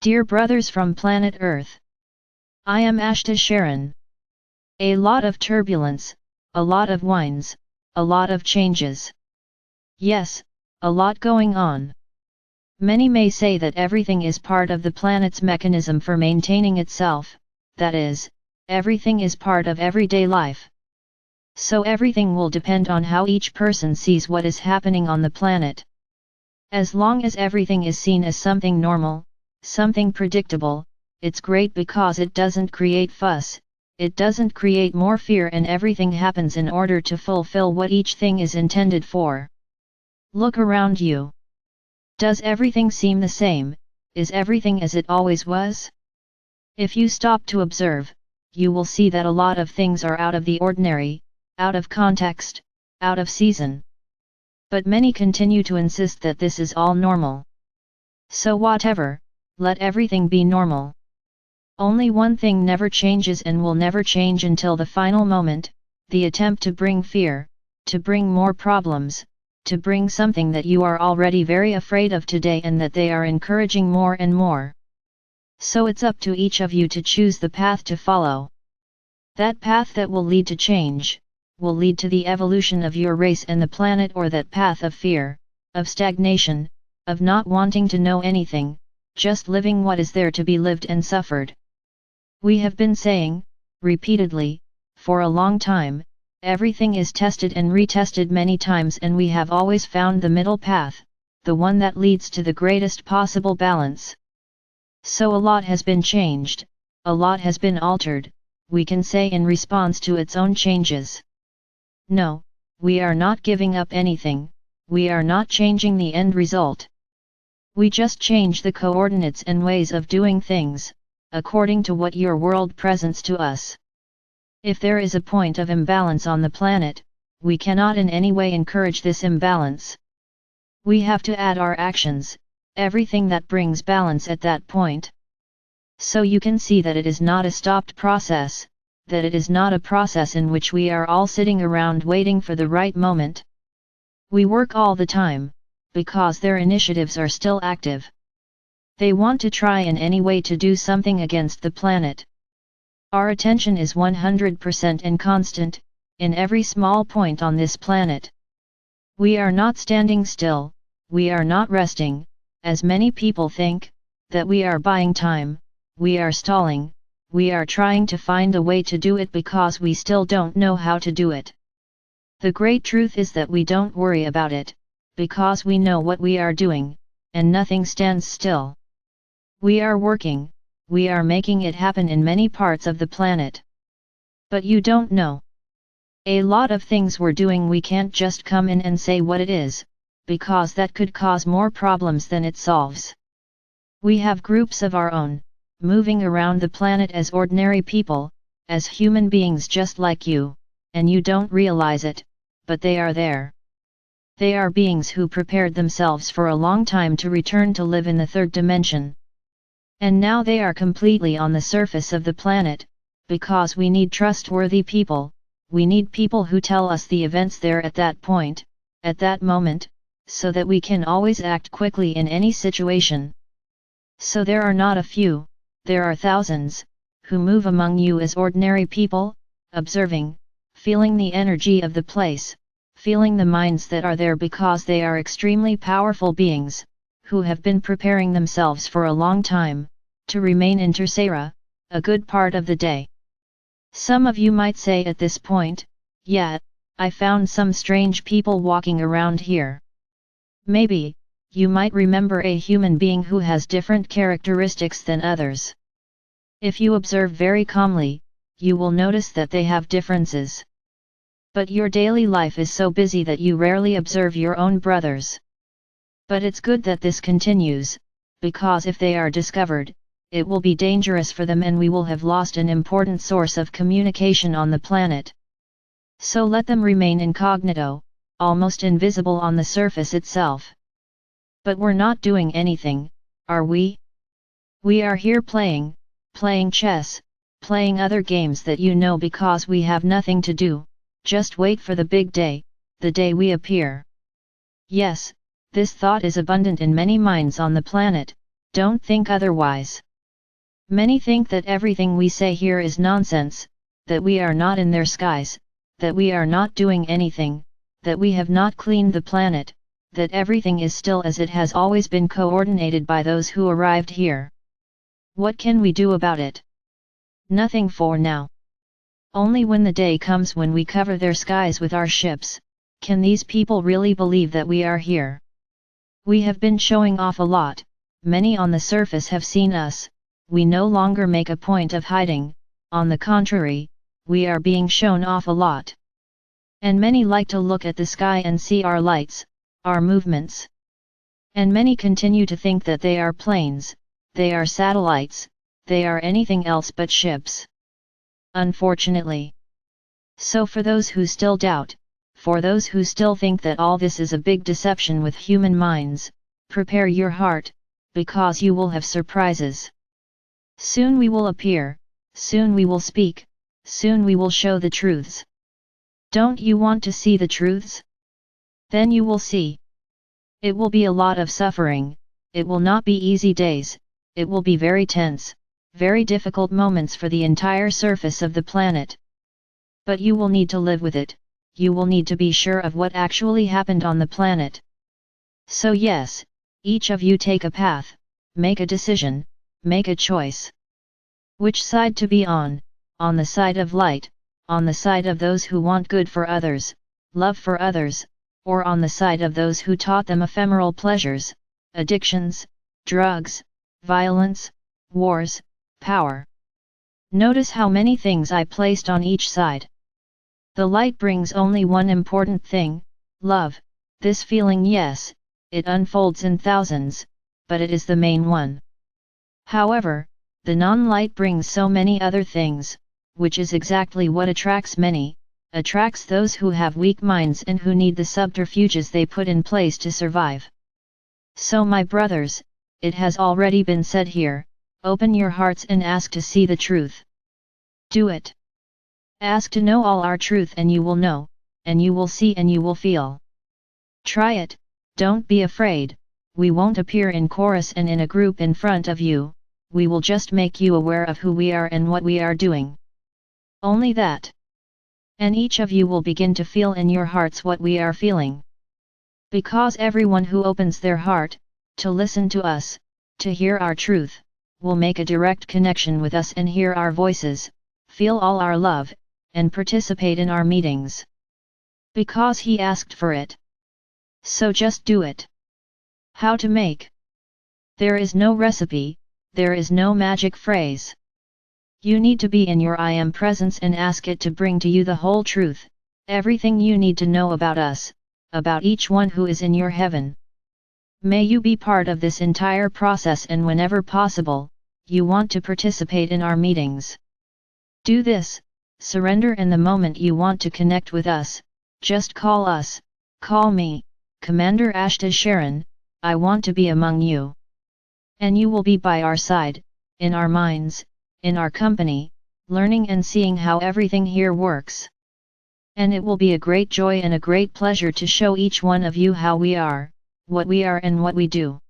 Dear brothers from planet Earth, I am Ashtar Sheran. A lot of turbulence, a lot of winds, a lot of changes. Yes, a lot going on. Many may say that everything is part of the planet's mechanism for maintaining itself, that is, everything is part of everyday life. So everything will depend on how each person sees what is happening on the planet. As long as everything is seen as something normal, something predictable, it's great because it doesn't create fuss, it doesn't create more fear, and everything happens in order to fulfill what each thing is intended for. Look around you. Does everything seem the same? Is everything as it always was? If you stop to observe, you will see that a lot of things are out of the ordinary, out of context, out of season. But many continue to insist that this is all normal. So whatever, let everything be normal. Only one thing never changes and will never change until the final moment, the attempt to bring fear, to bring more problems, to bring something that you are already very afraid of today and that they are encouraging more and more. So it's up to each of you to choose the path to follow. That path that will lead to change, will lead to the evolution of your race and the planet, or that path of fear, of stagnation, of not wanting to know anything, just living what is there to be lived and suffered. We have been saying, repeatedly, for a long time, everything is tested and retested many times, and we have always found the middle path, the one that leads to the greatest possible balance. So a lot has been changed, a lot has been altered, we can say, in response to its own changes. No, we are not giving up anything, we are not changing the end result. We just change the coordinates and ways of doing things, according to what your world presents to us. If there is a point of imbalance on the planet, we cannot in any way encourage this imbalance. We have to add our actions, everything that brings balance at that point. So you can see that it is not a stopped process, that it is not a process in which we are all sitting around waiting for the right moment. We work all the time, because their initiatives are still active. They want to try in any way to do something against the planet. Our attention is 100% and constant, in every small point on this planet. We are not standing still, we are not resting, as many people think, that we are buying time, we are stalling, we are trying to find a way to do it because we still don't know how to do it. The great truth is that we don't worry about it, because we know what we are doing, and nothing stands still. We are working, we are making it happen in many parts of the planet. But you don't know. A lot of things we're doing, we can't just come in and say what it is, because that could cause more problems than it solves. We have groups of our own, moving around the planet as ordinary people, as human beings just like you, and you don't realize it, but they are there. They are beings who prepared themselves for a long time to return to live in the third dimension. And now they are completely on the surface of the planet, because we need trustworthy people, we need people who tell us the events there at that point, at that moment, so that we can always act quickly in any situation. So there are not a few, there are thousands, who move among you as ordinary people, observing, feeling the energy of the place, feeling the minds that are there, because they are extremely powerful beings, who have been preparing themselves for a long time, to remain in Tercera, a good part of the day. Some of you might say at this point, yeah, I found some strange people walking around here. Maybe, you might remember a human being who has different characteristics than others. If you observe very calmly, you will notice that they have differences. But your daily life is so busy that you rarely observe your own brothers. But it's good that this continues, because if they are discovered, it will be dangerous for them and we will have lost an important source of communication on the planet. So let them remain incognito, almost invisible on the surface itself. But we're not doing anything, are we? We are here playing chess, playing other games that you know, because we have nothing to do, just wait for the big day, the day we appear. Yes, this thought is abundant in many minds on the planet, Don't think otherwise. Many think that everything we say here is nonsense, that we are not in their skies, that we are not doing anything, that we have not cleaned the planet, that everything is still as it has always been coordinated by those who arrived here. What can we do about it? Nothing for now. Only when the day comes when we cover their skies with our ships, can these people really believe that we are here. We have been showing off a lot, many on the surface have seen us, we no longer make a point of hiding, on the contrary, we are being shown off a lot. And many like to look at the sky and see our lights, our movements. And many continue to think that they are planes, they are satellites, they are anything else but ships. Unfortunately. So for those who still doubt, for those who still think that all this is a big deception with human minds, prepare your heart, because you will have surprises. Soon we will appear, soon we will speak, soon we will show the truths. Don't you want to see the truths? Then you will see. It will be a lot of suffering, it will not be easy days, it will be very tense, very difficult moments for the entire surface of the planet. But you will need to live with it, you will need to be sure of what actually happened on the planet. So yes, each of you take a path, make a decision, make a choice. Which side to be on the side of light, on the side of those who want good for others, love for others, or on the side of those who taught them ephemeral pleasures, addictions, drugs, violence, wars, power. Notice how many things I placed on each side. The light brings only one important thing, love, this feeling, yes, it unfolds in thousands, but it is the main one. However, the non-light brings so many other things, which is exactly what attracts many, attracts those who have weak minds and who need the subterfuges they put in place to survive. So my brothers, it has already been said here, open your hearts and ask to see the truth. Do it. Ask to know all our truth and you will know, and you will see and you will feel. Try it, don't be afraid, we won't appear in chorus and in a group in front of you, we will just make you aware of who we are and what we are doing. Only that. And each of you will begin to feel in your hearts what we are feeling. Because everyone who opens their heart, to listen to us, to hear our truth, will make a direct connection with us and hear our voices, feel all our love, and participate in our meetings. Because he asked for it. So just do it. How to make? There is no recipe, there is no magic phrase. You need to be in your I am presence and ask it to bring to you the whole truth, everything you need to know about us, about each one who is in your heaven. May you be part of this entire process and whenever possible, you want to participate in our meetings. Do this, surrender and the moment you want to connect with us, just call us, call me, Commander Ashtar Sheran, I want to be among you. And you will be by our side, in our minds, in our company, learning and seeing how everything here works. And it will be a great joy and a great pleasure to show each one of you how we are, what we are and what we do.